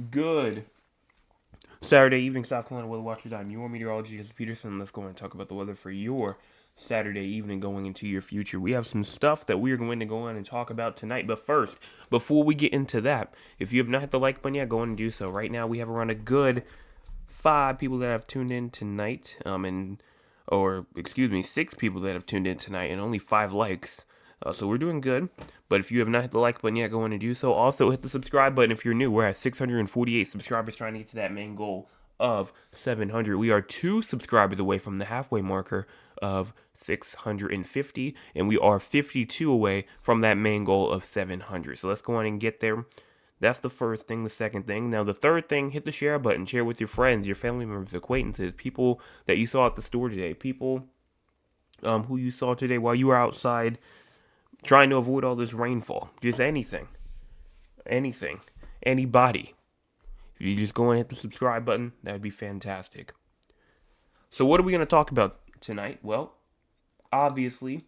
Good Saturday evening, South Carolina weather watchers. I'm your meteorologist, Peterson. Let's go and talk about the weather for your Saturday evening going into your future. We have some stuff that we are going to go on and talk about tonight. But first, before we get into that, if you have not hit the like button yet, go on and do so. Right now, we have around a good 5 people that have tuned in tonight, or excuse me, 6 people that have tuned in tonight, and only 5 likes. So we're doing good. But if you have not hit the like button yet, go on and do so. Also, hit the subscribe button if you're new. We're at 648 subscribers, trying to get to that main goal of 700. We are 2 subscribers away from the halfway marker of 650, and we are 52 away from that main goal of 700. So let's go on and get there. That's the first thing. The second thing. Now, the third thing, hit the share button. Share with your friends, your family members, acquaintances, people that you saw at the store today, people who you saw today while you were outside trying to avoid all this rainfall. Just anything. Anything. Anybody. If you just go and hit the subscribe button, that would be fantastic. So, what are we going to talk about tonight? Well, obviously,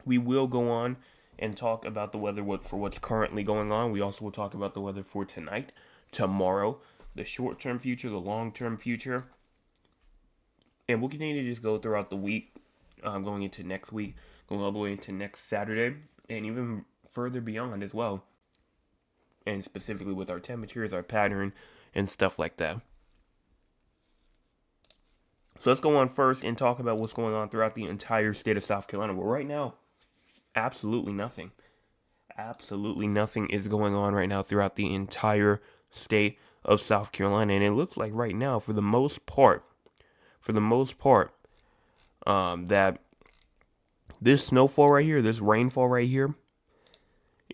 we will go on and talk about the weather for what's currently going on. We also will talk about the weather for tonight, tomorrow, the short term future, the long term future. And we'll continue to just go throughout the week, going into next week, going all the way into next Saturday, and even further beyond as well. And specifically with our temperatures, our pattern, and stuff like that. So let's go on first and talk about what's going on throughout the entire state of South Carolina. Well, right now, absolutely nothing. Absolutely nothing is going on right now throughout the entire state of South Carolina. And it looks like right now, for the most part, that this snowfall right here, this rainfall right here,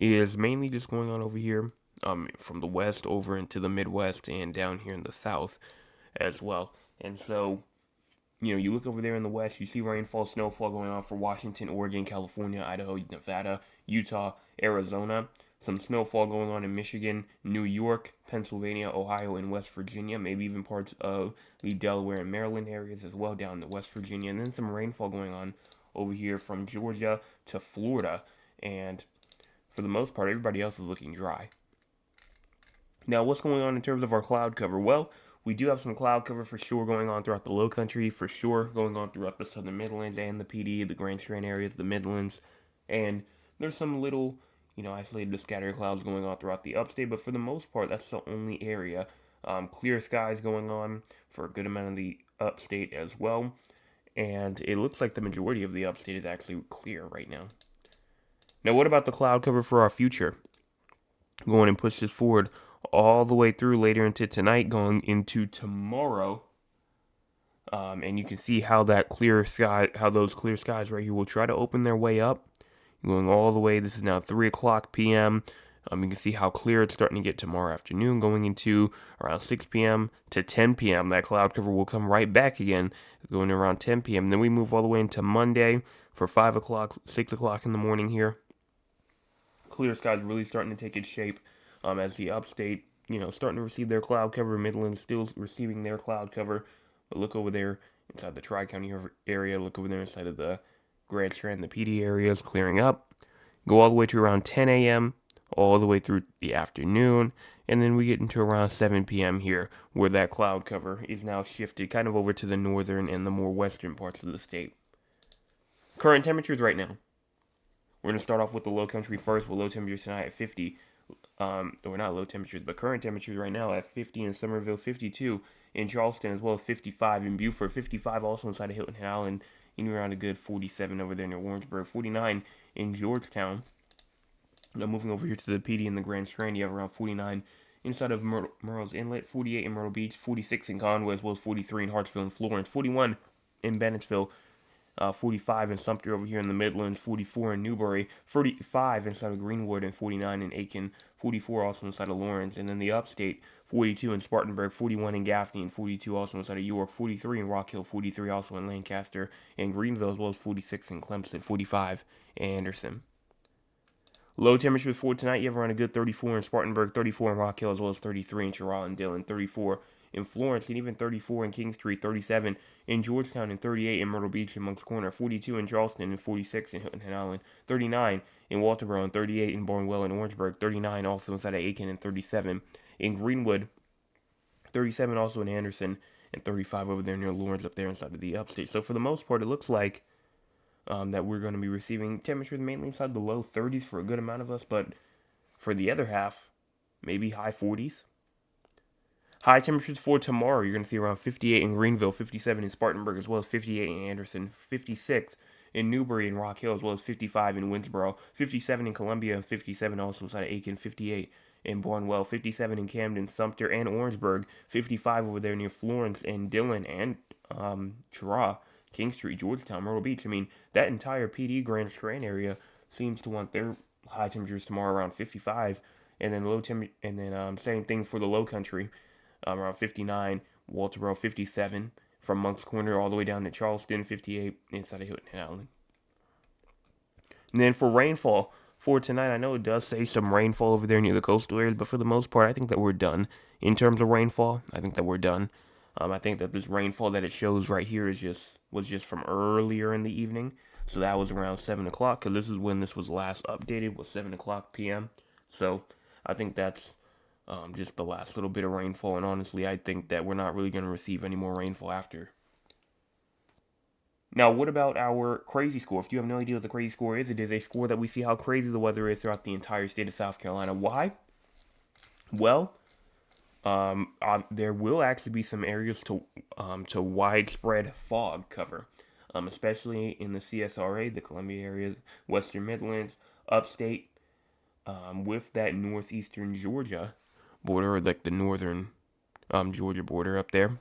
is mainly just going on over here, from the west over into the Midwest and down here in the South as well. And so, you look over there in the west, you see rainfall, snowfall going on for Washington, Oregon, California, Idaho, Nevada, Utah, Arizona. Some snowfall going on in Michigan, New York, Pennsylvania, Ohio, and West Virginia. Maybe even parts of the Delaware and Maryland areas as well down to West Virginia. And then some rainfall going on over here from Georgia to Florida. And for the most part, everybody else is looking dry. Now, what's going on in terms of our cloud cover? Well, we do have some cloud cover for sure going on throughout the low country, for sure going on throughout the southern Midlands and the PD, the Grand Strand areas, the Midlands. And there's some little, isolated scattered clouds going on throughout the upstate, but for the most part, that's the only area. Clear skies going on for a good amount of the upstate as well. And it looks like the majority of the upstate is actually clear right now. Now, what about the cloud cover for our future? Going and push this forward all the way through later into tonight, going into tomorrow. And you can see how those clear skies right here will try to open their way up, going all the way. This is now 3 o'clock p.m. You can see how clear it's starting to get tomorrow afternoon, going into around 6 p.m. to 10 p.m. That cloud cover will come right back again, going around 10 p.m. Then we move all the way into Monday for 5 o'clock, 6 o'clock in the morning here. Clear skies really starting to take its shape, as the upstate, starting to receive their cloud cover. Midland still receiving their cloud cover. But look over there inside the Tri-County area. Look over there inside of the Grand Strand, the PD areas clearing up. Go all the way to around 10 a.m., all the way through the afternoon. And then we get into around 7 p.m. here, where that cloud cover is now shifted kind of over to the northern and the more western parts of the state. Current temperatures right now. We're going to start off with the low country first, with low temperatures tonight at 50. Or not low temperatures, but current temperatures right now at 50 in Somerville, 52 in Charleston, as well as 55 in Beaufort, 55 also inside of Hilton Head Island, in around a good 47 over there near Warrensburg, 49 in Georgetown. Now moving over here to the PD and the Grand Strand, you have around 49 inside of Murrells Inlet, 48 in Myrtle Beach, 46 in Conway, as well as 43 in Hartsville and Florence, 41 in Bennettsville, 45 in Sumter over here in the Midlands, 44 in Newbury, 45 inside of Greenwood, and 49 in Aiken, 44 also inside of Lawrence, and then the upstate, 42 in Spartanburg, 41 in Gaffney, and 42 also inside of York, 43 in Rock Hill, 43 also in Lancaster, and Greenville, as well as 46 in Clemson, 45 in Anderson. Low temperatures for tonight, you have around a good 34 in Spartanburg, 34 in Rock Hill, as well as 33 in Chirala and Dillon, 34 in Florence, and even 34 in Kingstree, 37 in Georgetown, and 38 in Myrtle Beach and Moncks Corner, 42 in Charleston, and 46 in Hilton Head Island, 39 in Walterboro, and 38 in Barnwell and Orangeburg, 39 also inside of Aiken, and 37 in Greenwood, 37 also in Anderson, and 35 over there near Lawrence up there inside of the upstate. So for the most part, it looks like that we're going to be receiving temperatures mainly inside the low 30s for a good amount of us, but for the other half, maybe high 40s. High temperatures for tomorrow, you're going to see around 58 in Greenville, 57 in Spartanburg, as well as 58 in Anderson, 56 in Newbury and Rock Hill, as well as 55 in Winsboro, 57 in Columbia, 57 also inside of Aiken, 58 in Barnwell, 57 in Camden, Sumter, and Orangeburg, 55 over there near Florence and Dillon and Cheraw, Kingstree, Georgetown, Myrtle Beach. I mean, that entire PD Grand Strand area seems to want their high temperatures tomorrow around 55, and then same thing for the Low Country, around 59, Walterboro 57, from Moncks Corner all the way down to Charleston 58 inside of Hilton Head Island. And then for rainfall for tonight, I know it does say some rainfall over there near the coastal areas, but for the most part, I think that we're done in terms of rainfall. I think that we're done. I think that this rainfall that it shows right here was just from earlier in the evening. So that was around 7 o'clock, because this is when this was last updated, was 7 o'clock p.m. So I think that's just the last little bit of rainfall. And honestly, I think that we're not really going to receive any more rainfall after. Now, what about our crazy score? If you have no idea what the crazy score is, it is a score that we see how crazy the weather is throughout the entire state of South Carolina. Why? Well, there will actually be some areas to widespread fog cover, especially in the CSRA, the Columbia areas, Western Midlands, upstate, with that northeastern Georgia border, like the northern Georgia border up there.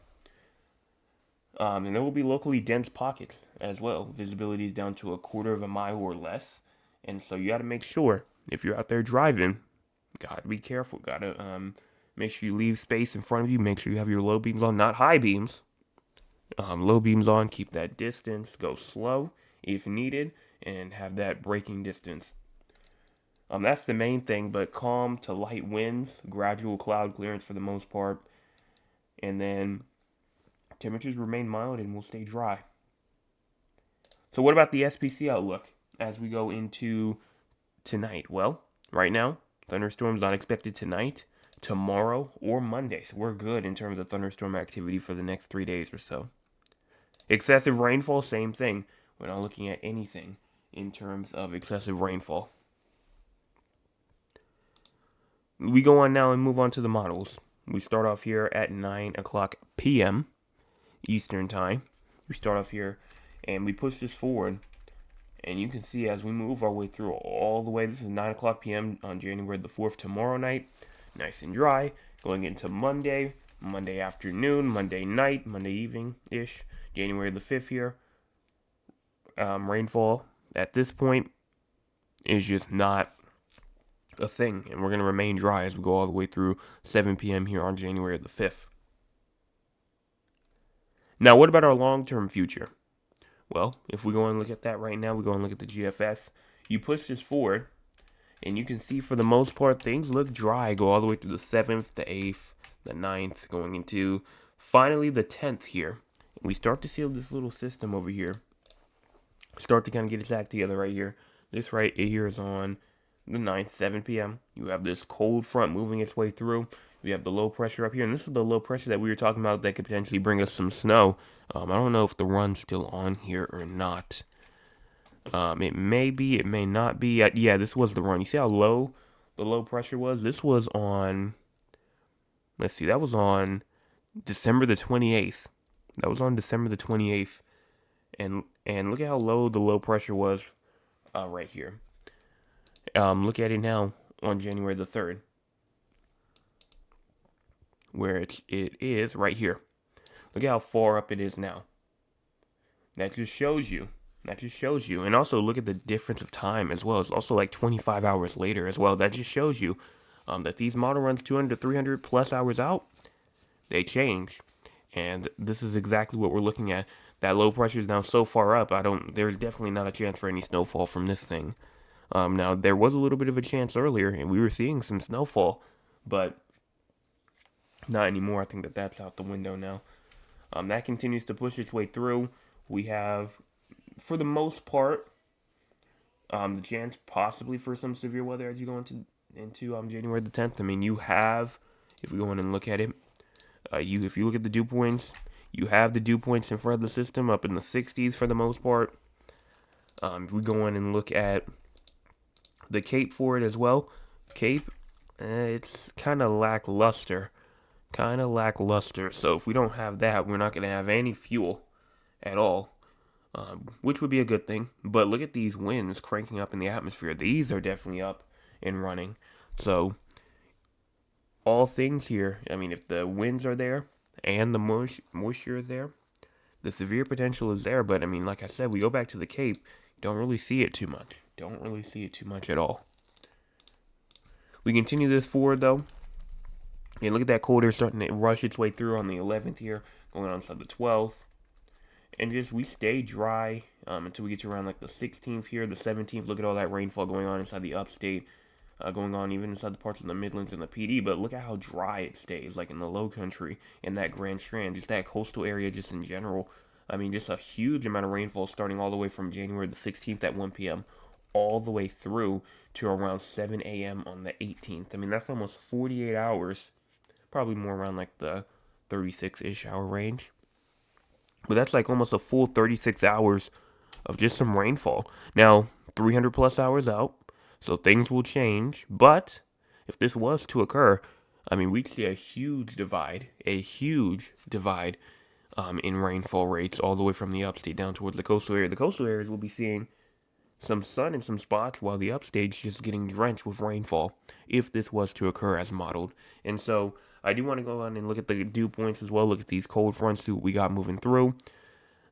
And there will be locally dense pockets as well. Visibility is down to a quarter of a mile or less, and so you got to make sure if you're out there driving, gotta be careful. Gotta make sure you leave space in front of you. Make sure you have your low beams on, not high beams. Low beams on. Keep that distance. Go slow if needed, and have that braking distance. That's the main thing. But calm to light winds, gradual cloud clearance for the most part, and then temperatures remain mild and will stay dry. So what about the SPC outlook as we go into tonight? Well, right now, thunderstorms not expected tonight, tomorrow, or Monday. So we're good in terms of thunderstorm activity for the next 3 days or so. Excessive rainfall, same thing. We're not looking at anything in terms of excessive rainfall. We go on now and move on to the models. We start off here at 9 o'clock p.m. Eastern time. We start off here and we push this forward, and you can see as we move our way through all the way, this is 9 o'clock p.m. on January the 4th, tomorrow night, nice and dry, going into Monday afternoon, Monday night, Monday evening-ish, January the 5th here. Rainfall at this point is just not a thing, and we're going to remain dry as we go all the way through 7 p.m. here on January the 5th. Now, what about our long-term future? Well, if we go and look at that right now, we go and look at the GFS. You push this forward, and you can see for the most part, things look dry. Go all the way through the 7th, the 8th, the 9th, going into finally the 10th here. And we start to see this little system over here start to kind of get its act together right here. This right here is on the 9th, 7 p.m. You have this cold front moving its way through. We have the low pressure up here, and this is the low pressure that we were talking about that could potentially bring us some snow. I don't know if the run's still on here or not. It may be, it may not be. Yeah, this was the run. You see how low the low pressure was? This was on, let's see, that was on December the 28th. That was on December the 28th. And look at how low the low pressure was right here. Look at it now on January the 3rd. Where it is right here. Look at how far up it is now. That just shows you. And also look at the difference of time as well. It's also like 25 hours later as well. That just shows you that these model runs 200 to 300 plus hours out, they change. And this is exactly what we're looking at. That low pressure is now so far up, there's definitely not a chance for any snowfall from this thing. Now, there was a little bit of a chance earlier, and we were seeing some snowfall, but Not anymore. I think that that's out the window now. That continues to push its way through. We have, for the most part, the chance possibly for some severe weather as you go into January the 10th. I mean, you have, if we go in and look at it, if you look at the dew points, you have the dew points in front of the system up in the 60s for the most part. If we go in and look at the Cape for it as well, Cape, it's kind of lackluster. Kind of lackluster. So if we don't have that, we're not going to have any fuel at all, which would be a good thing. But look at these winds cranking up in the atmosphere. These are definitely up and running. So all things here, I mean, if the winds are there and the moisture is there, the severe potential is there. But I mean, like I said, we go back to the Cape, don't really see it too much. Don't really see it too much at all. We continue this forward though. And look at that cold air starting to rush its way through on the 11th here, going on to the 12th. And just we stay dry until we get to around like the 16th here, the 17th. Look at all that rainfall going on inside the upstate, going on even inside the parts of the Midlands and the PD. But look at how dry it stays, like in the low country in that Grand Strand, just that coastal area just in general. I mean, just a huge amount of rainfall starting all the way from January the 16th at 1 p.m. all the way through to around 7 a.m. on the 18th. I mean, that's almost 48 hours, probably more around like the 36-ish hour range. But that's like almost a full 36 hours of just some rainfall. Now, 300 plus hours out, so things will change. But if this was to occur, I mean, we'd see a huge divide, in rainfall rates all the way from the upstate down towards the coastal area. The coastal areas will be seeing some sun in some spots, while the upstate's just getting drenched with rainfall if this was to occur as modeled. And so I do want to go on and look at the dew points as well. Look at these cold fronts, see what we got moving through.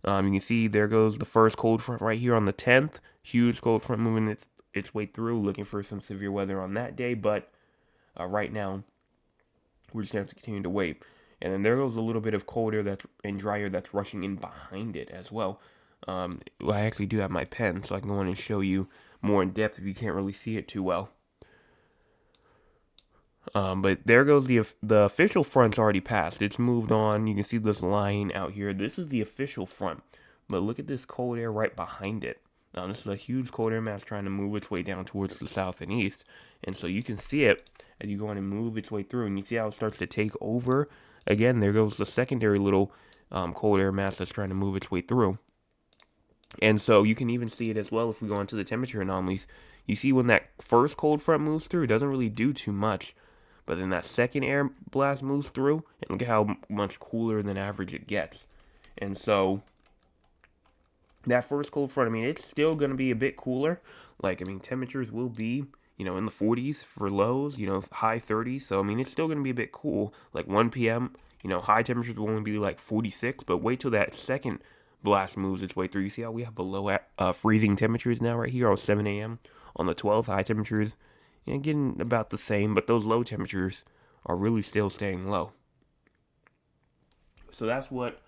You can see there goes the first cold front right here on the 10th. Huge cold front moving its way through, looking for some severe weather on that day. But right now, we're just going to have to continue to wait. And then there goes a little bit of cold air and dry air that's rushing in behind it as well. I actually do have my pen, so I can go in and show you more in depth if you can't really see it too well. But there goes the official front's already passed. It's moved on. You can see this line out here. This is the official front. But look at this cold air right behind it. Now, this is a huge cold air mass trying to move its way down towards the south and east. And so you can see it as you go in and move its way through. And you see how it starts to take over. Again, there goes the secondary little cold air mass that's trying to move its way through. And so you can even see it as well if we go into the temperature anomalies. You see when that first cold front moves through, it doesn't really do too much. But then that second air blast moves through, and look at how much cooler than average it gets. And so that first cold front, I mean, it's still going to be a bit cooler. Like, I mean, temperatures will be, in the 40s for lows, high 30s. So, I mean, it's still going to be a bit cool. Like 1 p.m., high temperatures will only be like 46. But wait till that second blast moves its way through. You see how we have below freezing temperatures now right here on 7 a.m. On the 12th, high temperatures, getting about the same, but those low temperatures are really still staying low. So that's what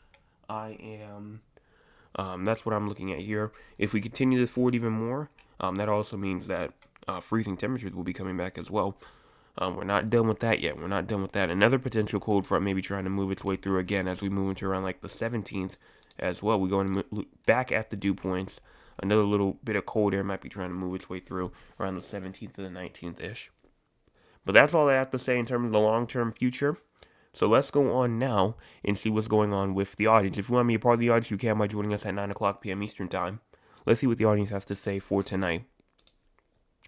that's what I'm looking at here. If we continue this forward even more, that also means that freezing temperatures will be coming back as well. We're not done with that yet. We're not done with that. Another potential cold front may be trying to move its way through again as we move into around like the 17th as well. We go and back at the dew points. Another little bit of cold air might be trying to move its way through around the 17th to the 19th-ish. But that's all I have to say in terms of the long-term future. So let's go on now and see what's going on with the audience. If you want to be a part of the audience, you can by joining us at 9 o'clock p.m. Eastern Time. Let's see what the audience has to say for tonight.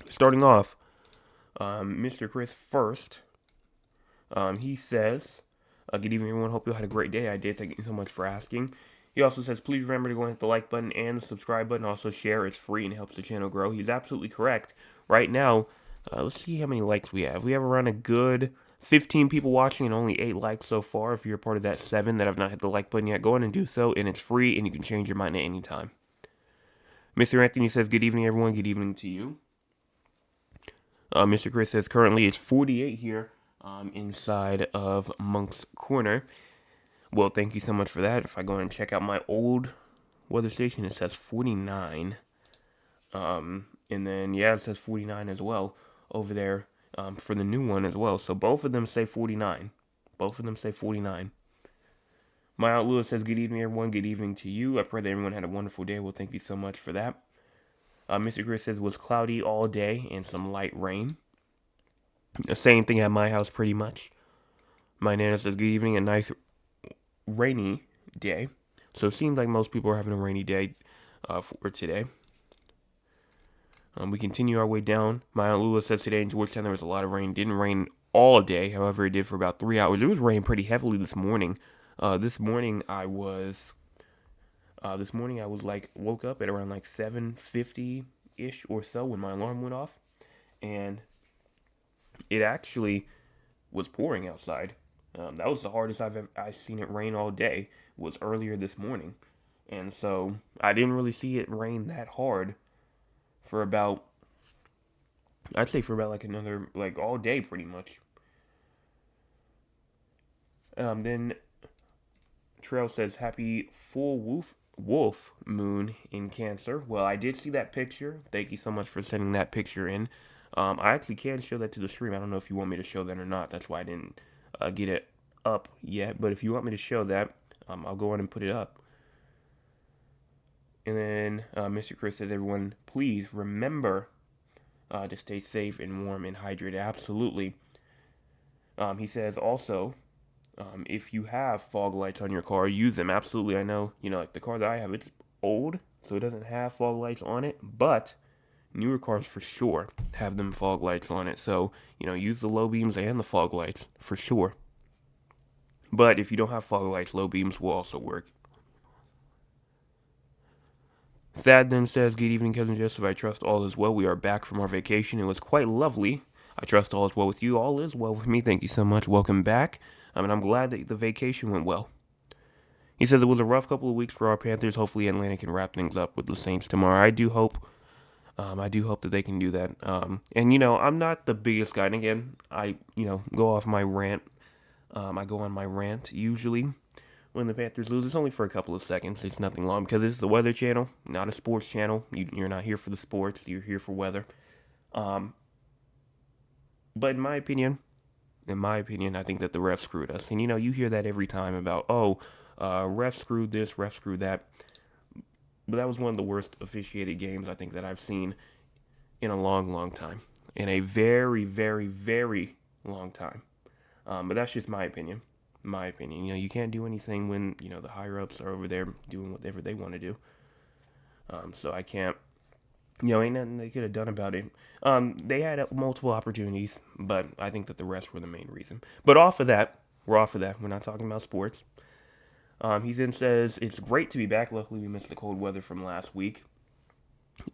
Starting off, Mr. Chris first. He says, good evening, everyone. Hope you had a great day. I did. Thank you so much for asking. He also says, please remember to go and hit the like button and the subscribe button. Also share. It's free and it helps the channel grow. He's absolutely correct. Right now, let's see how many likes we have. We have around a good 15 people watching and only 8 likes so far. If you're a part of that 7 that have not hit the like button yet, go in and do so. And it's free and you can change your mind at any time. Mr. Anthony says, good evening, everyone. Good evening to you. Mr. Chris says, currently it's 48 here inside of Monk's Corner. Well, thank you so much for that. If I go and check out my old weather station, it says 49. And then, yeah, it says 49 as well over there for the new one as well. So both of them say 49. Both of them say 49. My Aunt Lewis says, good evening, everyone. Good evening to you. I pray that everyone had a wonderful day. Well, thank you so much for that. Mr. Chris says, was cloudy all day and some light rain. The same thing at my house, pretty much. My Nana says, good evening, a nice rainy day. So it seems like most people are having a rainy day for today. We continue our way down. My Aunt Lula says today in Georgetown there was a lot of rain. Didn't rain all day. However, it did for about 3 hours. It was raining pretty heavily this morning. This morning I was like woke up at around like 7:50-ish or so when my alarm went off. And it actually was pouring outside. That was the hardest I've seen it rain all day. Was earlier this morning. And so I didn't really see it rain that hard for about, I'd say for about like another, like all day pretty much. Then Trail says, happy full wolf moon in Cancer. Well, I did see that picture. Thank you so much for sending that picture in. I actually can show that to the stream. I don't know if you want me to show that or not. That's why I didn't get it up yet. But if you want me to show that, I'll go on and put it up. And then Mr. Chris says, everyone, please remember to stay safe and warm and hydrated. Absolutely. He says also, if you have fog lights on your car, use them. Absolutely. I know, like the car that I have, it's old, so it doesn't have fog lights on it. But newer cars for sure have them fog lights on it. So, use the low beams and the fog lights for sure. But if you don't have fog lights, low beams will also work. Thad then says, good evening, Cousin Joseph. I trust all is well. We are back from our vacation. It was quite lovely. I trust all is well with you. All is well with me. Thank you so much. Welcome back. And I'm glad that the vacation went well. He says it was a rough couple of weeks for our Panthers. Hopefully Atlanta can wrap things up with the Saints tomorrow. I do hope that they can do that. And I'm not the biggest guy. And again, I go off my rant. I go on my rant usually when the Panthers lose. It's only for a couple of seconds. It's nothing long because it's the Weather Channel, not a sports channel. You're not here for the sports. You're here for weather. But in my opinion, I think that the refs screwed us. And you hear that every time about, refs screwed this, refs screwed that. But that was one of the worst officiated games I think that I've seen in a long, long time. In a very, very, very long time. But that's just my opinion. You can't do anything when, the higher-ups are over there doing whatever they want to do. So I can't, ain't nothing they could have done about it. They had multiple opportunities, but I think that the refs were the main reason. But we're off of that. We're not talking about sports. He then says, it's great to be back. Luckily, we missed the cold weather from last week.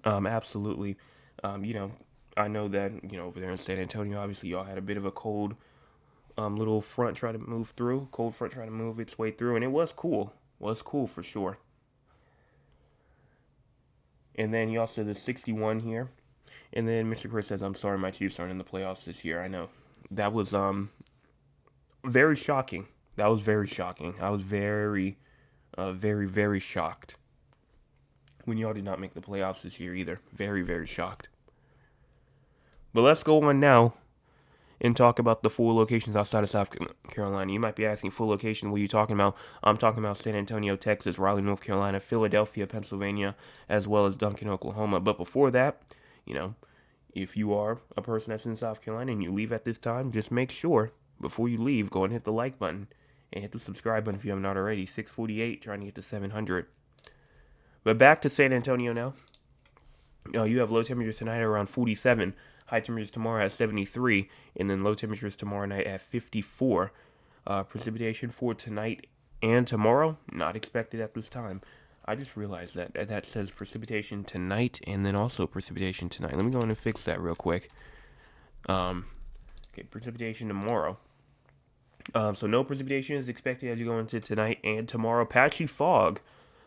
Absolutely. I know that, over there in San Antonio, obviously, y'all had a bit of a cold little front try to move through. Cold front trying to move its way through. And it was cool. Was cool for sure. And then he also said 61 here. And then Mr. Chris says, I'm sorry my Chiefs aren't in the playoffs this year. I know. That was very shocking. I was very, very shocked when y'all did not make the playoffs this year either. Very, very shocked. But let's go on now and talk about the 4 locations outside of South Carolina. You might be asking, full location, what are you talking about? I'm talking about San Antonio, Texas, Raleigh, North Carolina, Philadelphia, Pennsylvania, as well as Duncan, Oklahoma. But before that, if you are a person that's in South Carolina and you leave at this time, just make sure, before you leave, go and hit the like button and hit the subscribe button if you haven't already. 648, trying to get to 700. But back to San Antonio now. You have low temperatures tonight around 47. High temperatures tomorrow at 73, and then low temperatures tomorrow night at 54. Precipitation for tonight and tomorrow, not expected at this time. I just realized that says precipitation tonight and then also precipitation tonight. Let me go in and fix that real quick. Okay, precipitation tomorrow. So no precipitation is expected as you go into tonight and tomorrow. Patchy fog,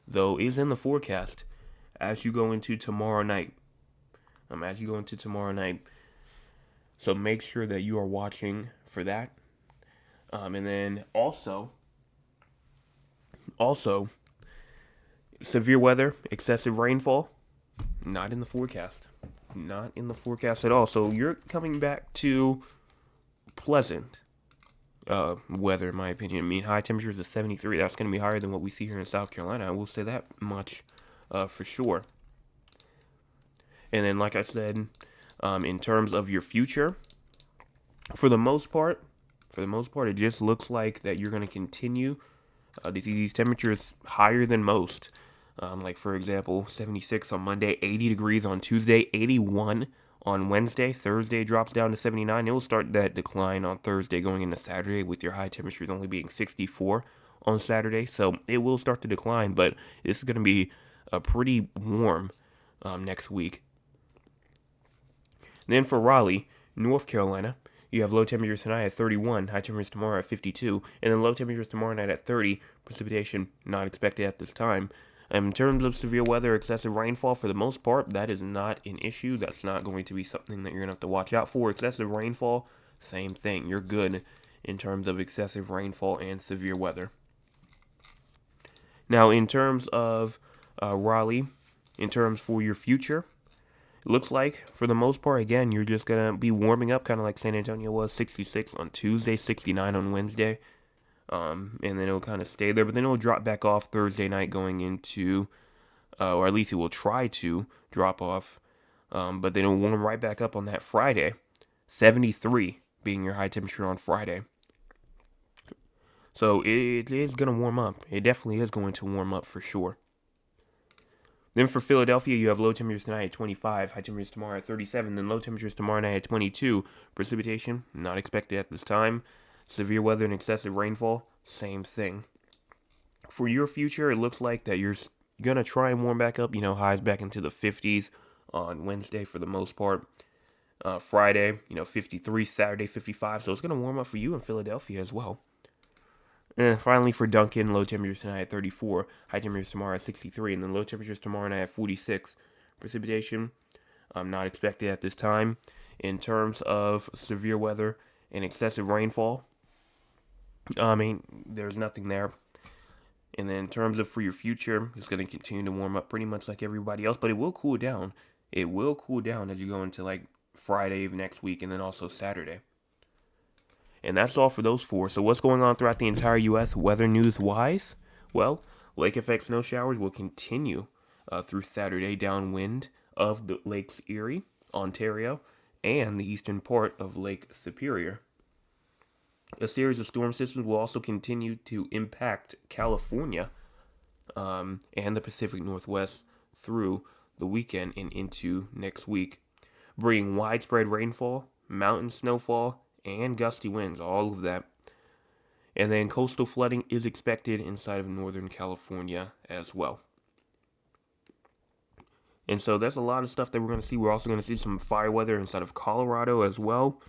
though, is in the forecast as you go into tomorrow night. So make sure that you are watching for that. And then also, severe weather, excessive rainfall, not in the forecast. Not in the forecast at all. So you're coming back to pleasant. weather, in my opinion. I mean, high temperatures of 73. That's going to be higher than what we see here in South Carolina. I will say that much for sure. And then, like I said, in terms of your future, for the most part, it just looks like that you're going to continue to see these temperatures higher than most. Like, for example, 76 on Monday, 80 degrees on Tuesday, 81 on Wednesday. Thursday drops down to 79. It will start that decline on Thursday going into Saturday, with your high temperatures only being 64 on Saturday. So it will start to decline, but this is going to be pretty warm next week. Then for Raleigh, North Carolina, you have low temperatures tonight at 31, high temperatures tomorrow at 52, and then low temperatures tomorrow night at 30. Precipitation not expected at this time. In terms of severe weather, excessive rainfall, for the most part, that is not an issue. That's not going to be something that you're going to have to watch out for. Excessive rainfall, same thing. You're good in terms of excessive rainfall and severe weather. Now, in terms of Raleigh, in terms for your future, it looks like, for the most part, again, you're just going to be warming up, kind of like San Antonio was, 66 on Tuesday, 69 on Wednesday. And then it'll kind of stay there, but then it'll drop back off Thursday night going into, or at least it will try to drop off, but then it'll warm right back up on that Friday, 73 being your high temperature on Friday. So it is going to warm up. It definitely is going to warm up for sure. Then for Philadelphia, you have low temperatures tonight at 25, high temperatures tomorrow at 37, then low temperatures tomorrow night at 22. Precipitation, not expected at this time. Severe weather and excessive rainfall, same thing. For your future, it looks like that you're going to try and warm back up, highs back into the 50s on Wednesday for the most part. Friday, 53, Saturday, 55. So it's going to warm up for you in Philadelphia as well. And finally, for Duncan, low temperatures tonight at 34, high temperatures tomorrow at 63, and then low temperatures tomorrow night at 46. Precipitation, not expected at this time. In terms of severe weather and excessive rainfall, there's nothing there. And then in terms of for your future, it's going to continue to warm up pretty much like everybody else, but it will cool down. It will cool down as you go into like Friday of next week and then also Saturday. And that's all for those four. So what's going on throughout the entire U.S. weather news-wise? Well, lake effect snow showers will continue through Saturday downwind of the Lakes Erie, Ontario, and the eastern part of Lake Superior. A series of storm systems will also continue to impact California and the Pacific Northwest through the weekend and into next week, bringing widespread rainfall, mountain snowfall, and gusty winds, all of that. And then coastal flooding is expected inside of Northern California as well. And so that's a lot of stuff that we're going to see. We're also going to see some fire weather inside of Colorado as well.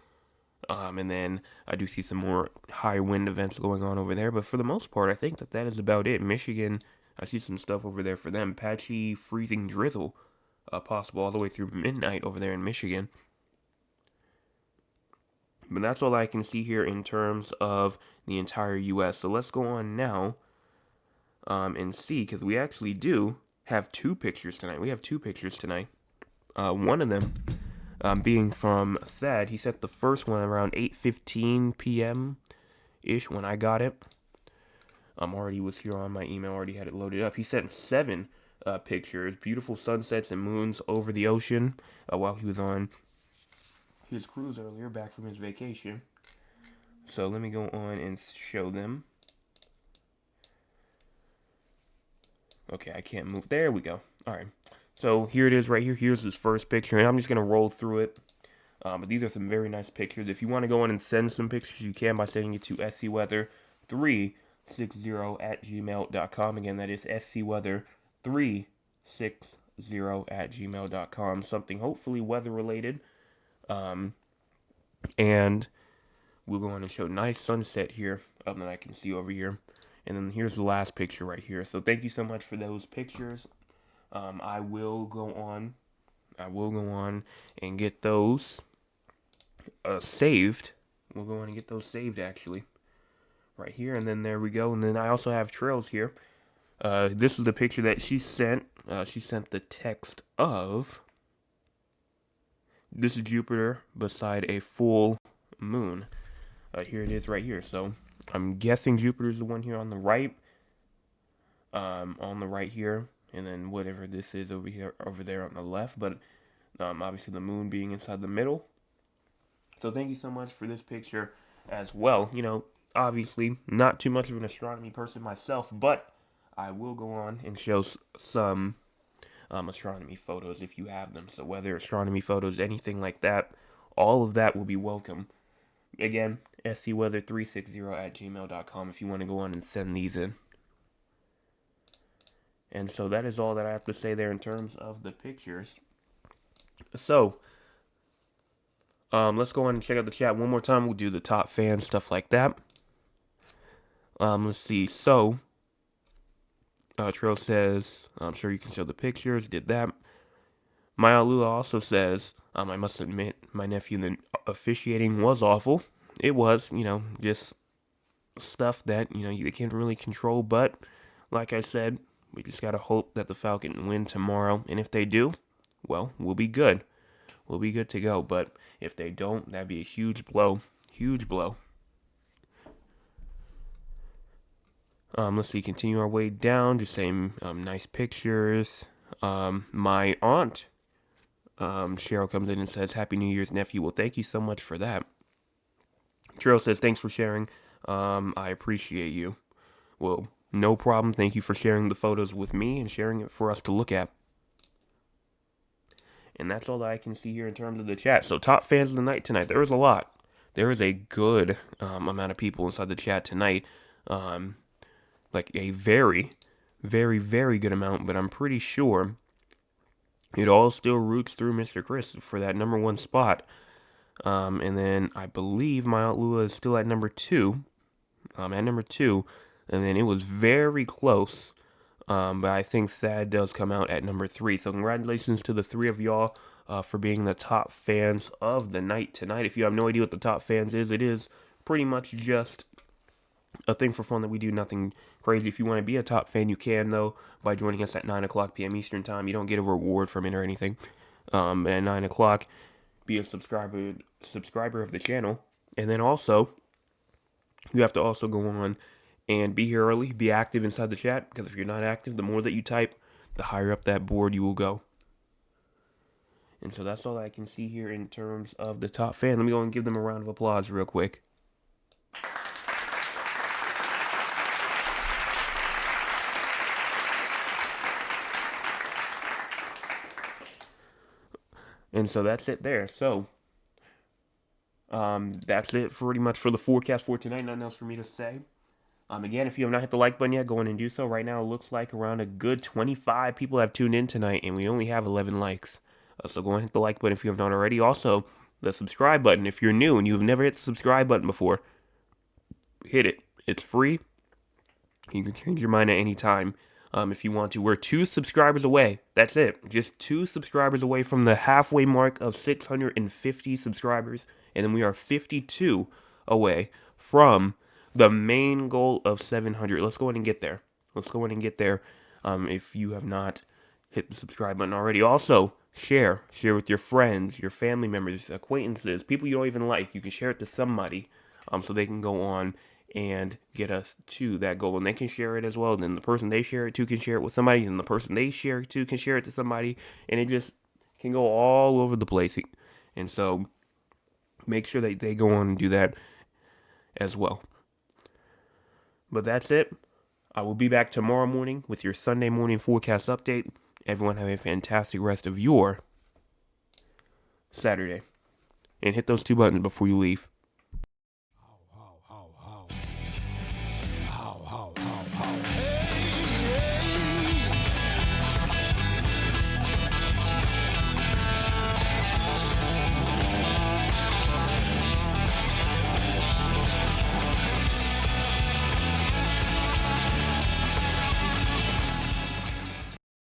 And then I do see some more high wind events going on over there. But for the most part, I think that is about it. Michigan, I see some stuff over there for them. Patchy, freezing drizzle possible all the way through midnight over there in Michigan. But that's all I can see here in terms of the entire U.S. So let's go on now and see, because we actually do have two pictures tonight. One of them being from Thad. He sent the first one around 8:15 p.m.-ish when I got it. Already was here on my email, already had it loaded up. He sent 7 pictures, beautiful sunsets and moons over the ocean while he was on his cruise earlier, back from his vacation. So let me go on and show them. Okay, I can't move. There we go. All right. So here it is right here. Here's his first picture, and I'm just going to roll through it. But these are some very nice pictures. If you want to go in and send some pictures, you can by sending it to scweather360@gmail.com. Again, that is scweather360@gmail.com. Something hopefully weather-related. And we'll go on and show nice sunset here that I can see over here. And then here's the last picture right here. So thank you so much for those pictures. I will go on and get those saved. We'll go on and get those saved actually. Right here, and then there we go. And then I also have trails here. This is the picture that she sent. She sent the text of, this is Jupiter beside a full moon. here it is right here. So I'm guessing Jupiter's the one here on the right. On the right here, and then whatever this is over there on the left. But obviously the moon being inside the middle. So thank you so much for this picture as well. Obviously not too much of an astronomy person myself, but I will go on and show some astronomy photos if you have them. So whether astronomy photos, anything like that, all of that will be welcome. Again, scweather360@gmail.com if you want to go on and send these in. And so that is all that I have to say there in terms of the pictures. So, let's go on and check out the chat one more time. We'll do the top fans, stuff like that. Let's see. So, Trill says, I'm sure you can show the pictures. Did that. Maya Lula also says, I must admit, my nephew, the officiating was awful. It was, just stuff that, you can't really control. But, like I said, we just got to hope that the Falcons win tomorrow. And if they do, well, we'll be good. We'll be good to go. But if they don't, that'd be a huge blow. Huge blow. Let's see. Continue our way down. Just saying nice pictures. My aunt, Cheryl, comes in and says, Happy New Year's, nephew. Well, thank you so much for that. Cheryl says, thanks for sharing. I appreciate you. Well, no problem. Thank you for sharing the photos with me and sharing it for us to look at. And that's all that I can see here in terms of the chat. So top fans of the night tonight. There is a lot. There is a good amount of people inside the chat tonight. Like a very, very, very good amount. But I'm pretty sure it all still roots through Mr. Chris for that number 1 spot. And then I believe my Aunt Lula is still at number 2. At number 2. And then it was very close. But I think Thad does come out at number 3. So congratulations to the 3 of y'all for being the top fans of the night tonight. If you have no idea what the top fans is, it is pretty much just a thing for fun that we do, nothing crazy. If you want to be a top fan, you can, though, by joining us at 9 o'clock p.m. Eastern Time. You don't get a reward from it or anything. At 9 o'clock, be a subscriber of the channel. And then also, you have to also go on and be here early, be active inside the chat, because if you're not active, the more that you type, the higher up that board you will go. And so that's all I can see here in terms of the top fan. Let me go and give them a round of applause real quick. And so that's it there. So, that's it pretty much for the forecast for tonight. Nothing else for me to say. Again, if you have not hit the like button yet, go in and do so. Right now, it looks like around a good 25 people have tuned in tonight, and we only have 11 likes. So go and hit the like button if you have not already. Also, the subscribe button. If you're new and you've never hit the subscribe button before, hit it. It's free. You can change your mind at any time if you want to. We're 2 subscribers away. That's it. Just 2 subscribers away from the halfway mark of 650 subscribers. And then we are 52 away from the main goal of 700. Let's go ahead and get there. If you have not hit the subscribe button already. Also, share with your friends, your family members, acquaintances, people you don't even like. You can share it to somebody so they can go on and get us to that goal. And they can share it as well. And then the person they share it to can share it with somebody. And the person they share it to can share it to somebody. And it just can go all over the place. And so make sure that they go on and do that as well. But that's it. I will be back tomorrow morning with your Sunday morning forecast update. Everyone have a fantastic rest of your Saturday. And hit those 2 buttons before you leave.